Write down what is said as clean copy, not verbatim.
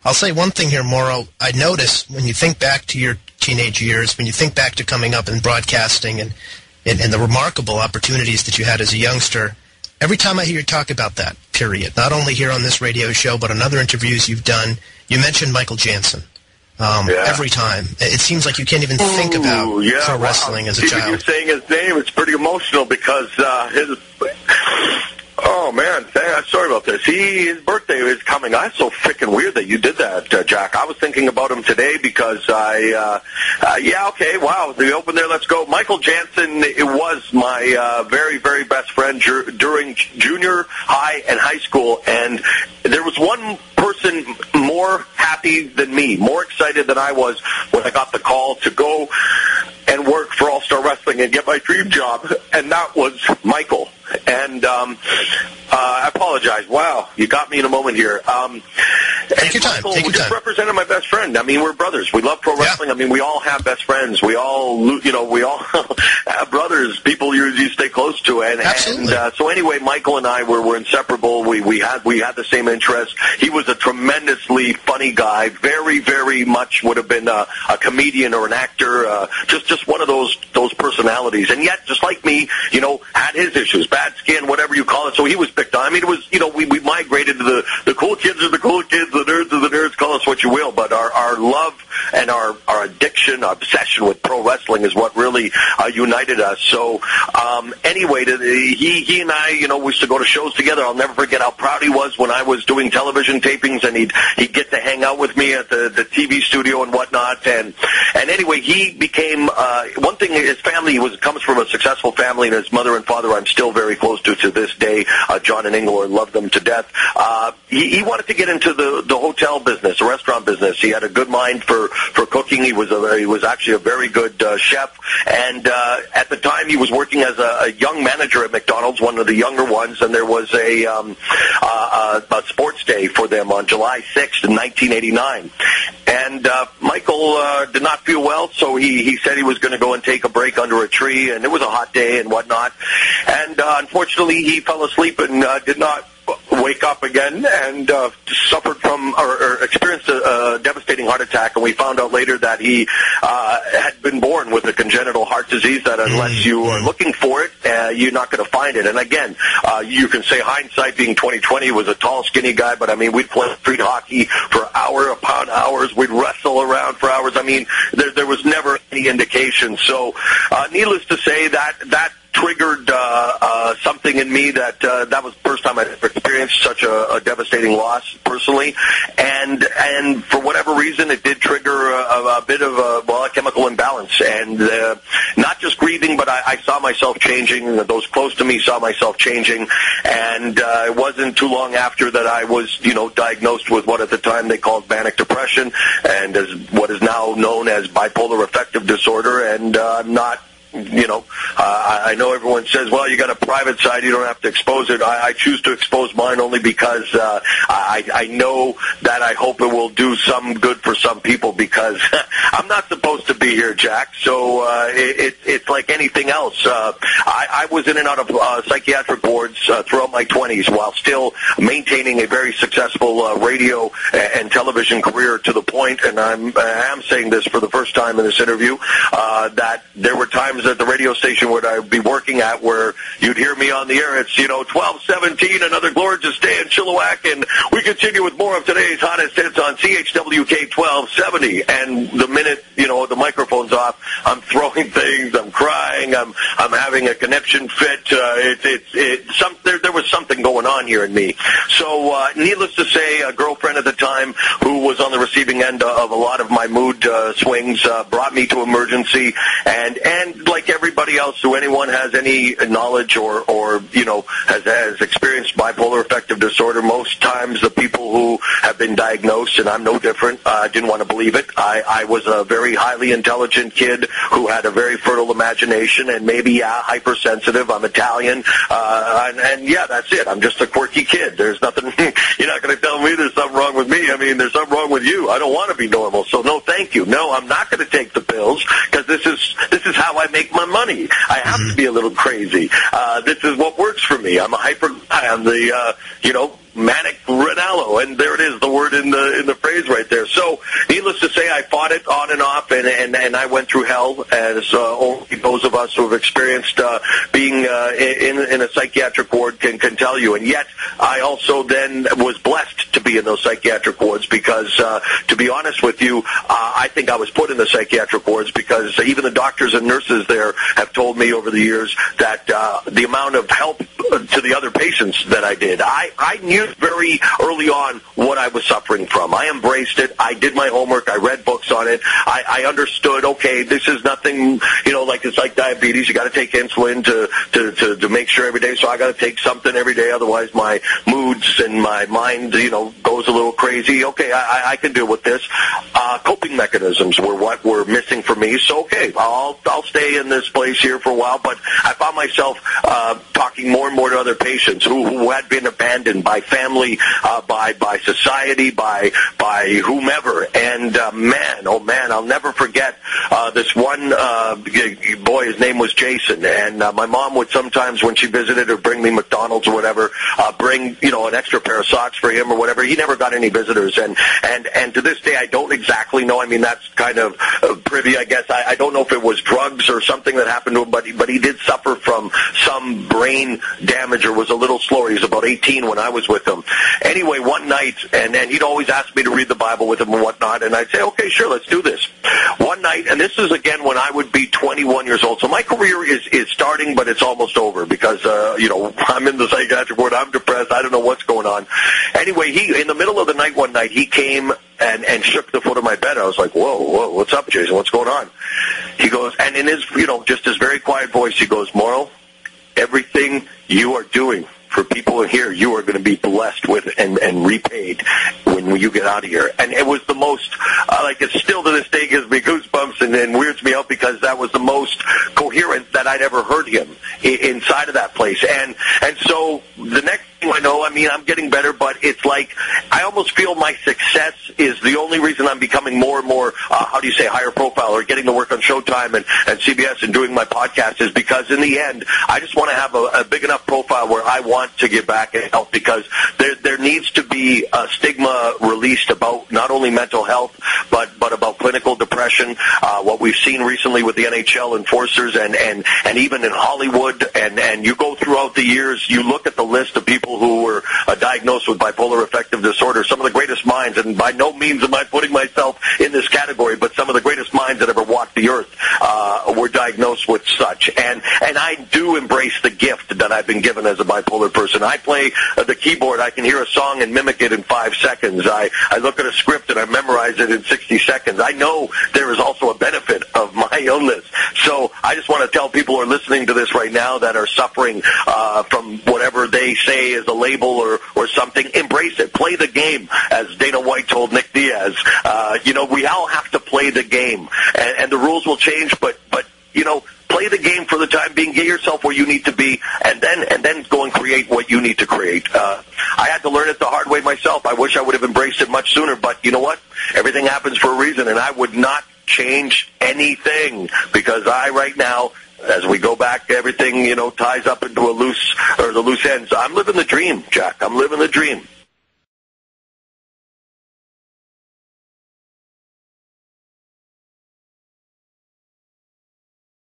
I'll say one thing here, Mauro. I notice when you think back to your teenage years, when you think back to coming up in broadcasting and the remarkable opportunities that you had as a youngster, every time I hear you talk about that, period, not only here on this radio show, but in other interviews you've done, you mentioned Michael Jansen. Every time. It seems like you can't even think about pro wrestling as a child. You're saying his name, it's pretty emotional because his... Oh, man, sorry about this. His birthday is coming. That's so freaking weird that you did that, Jack. I was thinking about him today because the open there, let's go. Michael Jansen, it was my very, very best friend during junior high and high school, and there was one person more happy than me, more excited than I was when I got the call to go and work for All-Star Wrestling and get my dream job, and that was Michael. And I apologize. Wow, you got me in a moment here. Take your time. Michael just represented my best friend. I mean, we're brothers. We love pro wrestling. I mean, we all have best friends. We all have brothers, people you stay close to. Absolutely. So anyway, Michael and I were inseparable. We had the same interests. He was a tremendously funny guy. Very, very much would have been a comedian or an actor. Just one of those personalities. And yet, just like me, had his issues, bad skin, whatever you call it. So he was picked on. I mean, it was, we migrated to the cool kids are the cool kids, the nerds are the nerds, call us what you will. But our love and our addiction, our obsession with pro wrestling is what really united us. So anyway, he and I, we used to go to shows together. I'll never forget how proud he was when I was doing television tapings, and he'd get to hang out with me at the TV studio and whatnot. And anyway, he became one thing. His family comes from a successful family, and his mother and father I'm still very close to this day. John and Ingela, love them to death. He wanted to get into the hotel business, the restaurant business. He had a good mind for cooking. He was actually a very good chef. And at the time, he was working as a young manager at McDonald's, one of the younger ones. And there was a sports day for them on July 6th in 1989. And Michael did not feel well, so he said he was going to go and take a break under a tree. And it was a hot day and whatnot. And unfortunately, he fell asleep and did not wake up again and suffered from or experienced a devastating heart attack. And we found out later that he had been born with a congenital heart disease that unless you are looking for it, you're not going to find it. And again, you can say hindsight being 20/20, was a tall, skinny guy, but I mean, we'd play street hockey for hour upon hours. We'd wrestle around for hours. I mean, there was never any indication. So needless to say, that triggered something in me that was the first time I'd ever experienced such a devastating loss personally, and for whatever reason it did trigger a bit of a chemical imbalance, and not just grieving, but I saw myself changing. Those close to me saw myself changing, and it wasn't too long after that I was diagnosed with what at the time they called manic depression, and as what is now known as bipolar affective disorder, and I'm not. I know everyone says, well, you got a private side, you don't have to expose it. I choose to expose mine only because I know that I hope it will do some good for some people, because I'm not supposed to be here, Jack. So it's like anything else. I was in and out of psychiatric wards throughout my 20s while still maintaining a very successful radio and television career, to the point, and I am saying this for the first time in this interview, that there were times at the radio station where I'd be working at where you'd hear me on the air. It's 12:17, another gorgeous day in Chilliwack, and we continue with more of today's hottest hits on CHWK 1270. And the minute the microphone's off, I'm throwing things, I'm crying, I'm having a conniption fit. There was something going on here in me. So needless to say, a girlfriend at the time who was on the receiving end of a lot of my mood swings brought me to emergency, and like everybody else, who anyone has any knowledge or has experienced bipolar affective disorder, most times the people who have been diagnosed, and I'm no different, didn't want to believe it. I was a very highly intelligent kid who had a very fertile imagination, and maybe hypersensitive. I'm Italian, and that's it. I'm just a quirky kid. There's nothing. You're not going to tell me there's something wrong with me. I mean, there's something wrong with you. I don't want to be normal. So no, thank you. No, I'm not going to take the pills, because this is how I make my money. I have to be a little crazy. This is what works for me. I'm a hyper guy. I'm the manic Ranallo, and there it is, the word in the phrase right there. So, needless to say, I fought it on and off, and I went through hell, as only those of us who have experienced being in a psychiatric ward can tell you. And yet, I also then was blessed to be in those psychiatric wards because, to be honest with you, I think I was put in the psychiatric wards because even the doctors and nurses there have told me over the years that the amount of help to the other patients that I did, I knew very early on what I was suffering from. I embraced it. I did my homework. I read books on it. I understood, okay, this is nothing, like it's like diabetes. You got to take insulin to make sure every day. So I got to take something every day. Otherwise my moods and my mind, goes a little crazy. Okay, I can deal with this. Coping mechanisms were what were missing for me. So, okay, I'll stay in this place here for a while. But I found myself talking more and more to other patients who had been abandoned by family, by society, by whomever. And man, I'll never forget this one boy. His name was Jason, and my mom would sometimes, when she visited or bring me McDonald's or whatever, bring an extra pair of socks for him or whatever. He never got any visitors, and to this day I don't exactly know. I mean, that's kind of privy, I guess. I don't know if it was drugs or something that happened to him, but he did suffer from some brain damage or was a little slower. He was about 18 when I was with him. Anyway, one night, and he'd always ask me to read the Bible with him and whatnot, and I'd say, okay, sure, let's do this. One night, and this is again when I would be 21 years old, so my career is starting, but it's almost over because, I'm in the psychiatric ward, I'm depressed, I don't know what's going on. Anyway, in the middle of the night one night, he came and shook the foot of my bed. I was like, whoa, what's up, Jason? What's going on? He goes, and in his, just his very quiet voice, he goes, Mauro, everything you are doing for people in here, you are going to be blessed with and repaid when you get out of here. And it was the most, it still to this day gives me goosebumps and weirds me out because that was the most coherent that I'd ever heard him inside of that place. And so the next thing I know, I'm getting better, but it's like I almost feel my success is the only reason I'm becoming more and more, higher profile or getting to work on Showtime and CBS and doing my podcast is because in the end, I just want to have a big enough profile where I want to give back and help because there needs to be a stigma released about not only mental health, but about clinical depression, what we've seen recently with the NHL enforcers and even in Hollywood, and you go throughout the years, you look at the list of people who were diagnosed with bipolar affective disorder, some of the greatest minds, and by no means am I putting myself in this category, but some of the greatest minds that ever walked the earth were diagnosed with such. And I do embrace the gift that I've been given as a bipolar person. I play the keyboard. I can hear a song and mimic it in 5 seconds. I look at a script and I memorize it in 60 seconds. I know there is also a benefit of my illness. So I just want to tell people who are listening to this right now that are suffering from whatever they say is a label or something, embrace it. Play the game, as Dana White told Nick Diaz. We all have to play the game, and the rules will change, but play the game for the time being. Get yourself where you need to be, and then go and create what you need to create. I had to learn it the hard way myself. I wish I would have embraced it much sooner, but you know what? Everything happens for a reason, and I would not change anything because right now, as we go back, everything, ties up into the loose ends. I'm living the dream, Jack. I'm living the dream.